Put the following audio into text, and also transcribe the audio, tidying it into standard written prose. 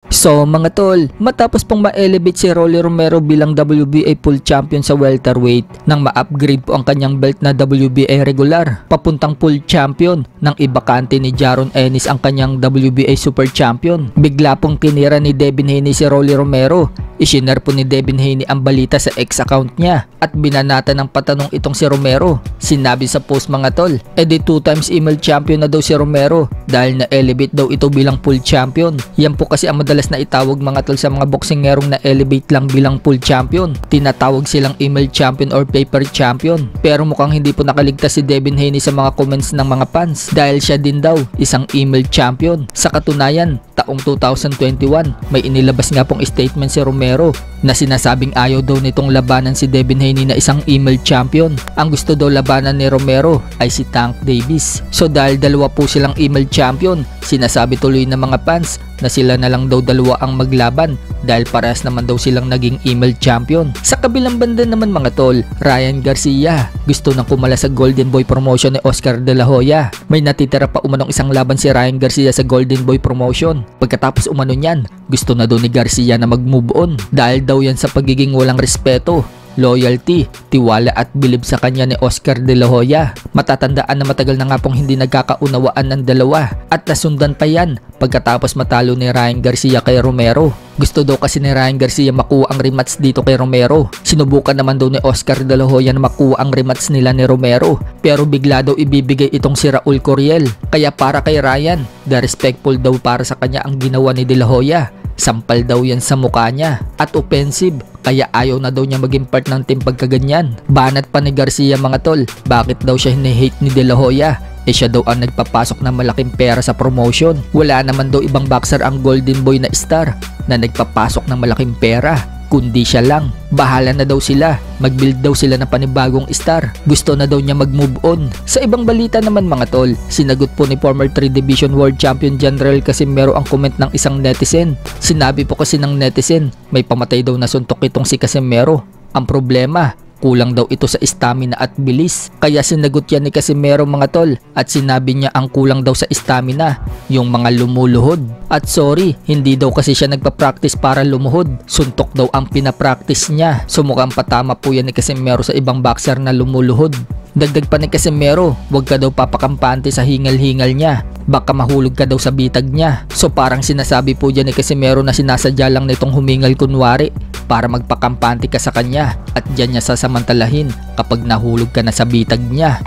So mga tol, matapos pong ma-elevate si Rolly Romero bilang WBA full champion sa welterweight nang ma-upgrade po ang kanyang belt na WBA regular papuntang full champion nang ibakante ni Jaron Ennis ang kanyang WBA super champion. Bigla pong tinira ni Devin Haney si Rolly Romero. Ishiner po ni Devin Haney ang balita sa X account niya at binanata ng patanong itong si Romero. Sinabi sa post mga tol, di 2 times email champion na daw si Romero dahil na-elevate daw ito bilang full champion. Yan po kasi ang madalas na itawag mga tol sa mga boksingerong na-elevate lang bilang full champion. Tinatawag silang email champion or paper champion. Pero mukhang hindi po nakaligtas si Devin Haney sa mga comments ng mga fans dahil siya din daw isang email champion. Sa katunayan, taong 2021 may inilabas nga pong statement si Romero na sinasabing ayaw daw nitong labanan si Devin Haney na isang email champion. Ang gusto daw labanan ni Romero ay si Tank Davis. So dahil dalawa po silang email champion, sinasabi tuloy ng mga fans na sila na lang daw dalawa ang maglaban dahil parehas naman daw silang naging email champion. Sa kabilang banda naman mga tol, Ryan Garcia gusto nang kumala sa Golden Boy promotion ni Oscar De La Hoya. May natitira pa umanong isang laban si Ryan Garcia sa Golden Boy promotion. Pagkatapos umano niyan, gusto na daw ni Garcia na mag-move on dahil daw yan sa pagiging walang respeto, loyalty, tiwala at bilib sa kanya ni Oscar De La Hoya. Matatandaan na matagal na nga pong hindi nagkakaunawaan ng dalawa at nasundan pa yan pagkatapos matalo ni Ryan Garcia kay Romero. Gusto daw kasi ni Ryan Garcia makuha ang rematch dito kay Romero. Sinubukan naman daw ni Oscar De La Hoya na makuha ang rematch nila ni Romero pero bigla daw ibibigay itong si Raul Coriel. Kaya para kay Ryan, disrespectful daw para sa kanya ang ginawa ni De La Hoya. Sampal daw yan sa mukha niya at offensive kaya ayaw na daw niya maging part ng team pagkaganyan. Banat pa ni Garcia mga tol, bakit daw siya hini-hate ni De La Hoya? Siya daw ang nagpapasok ng malaking pera sa promotion. Wala naman daw ibang boxer ang Golden Boy na star na nagpapasok ng malaking pera kundi siya lang. Bahala na daw sila, mag-build daw sila ng panibagong star. Gusto na daw niya mag-move on. Sa ibang balita naman mga tol, sinagot po ni former 3 Division World Champion General Casimero ang comment ng isang netizen. Sinabi po kasi ng netizen, may pamatay daw na suntok itong si Casimero. Ang problema, kulang daw ito sa stamina at bilis. Kaya sinagot yan ni Casimero mga tol at sinabi niya ang kulang daw sa stamina, yung mga lumuluhod. At sorry, hindi daw kasi siya nagpa-practice para lumuhod. Suntok daw ang pinapractice niya. So mukhang patama po yan ni Casimero sa ibang boxer na lumuluhod. Dagdag pa ni Casimero, huwag ka daw papakampante sa hingal-hingal niya. Baka mahulog ka daw sa bitag niya. So parang sinasabi po dyan ni Casimero na sinasadya lang nitong humingal kunwari para magpakampante ka sa kanya at dyan niya sasamantalahin kapag nahulog ka na sa bitag niya.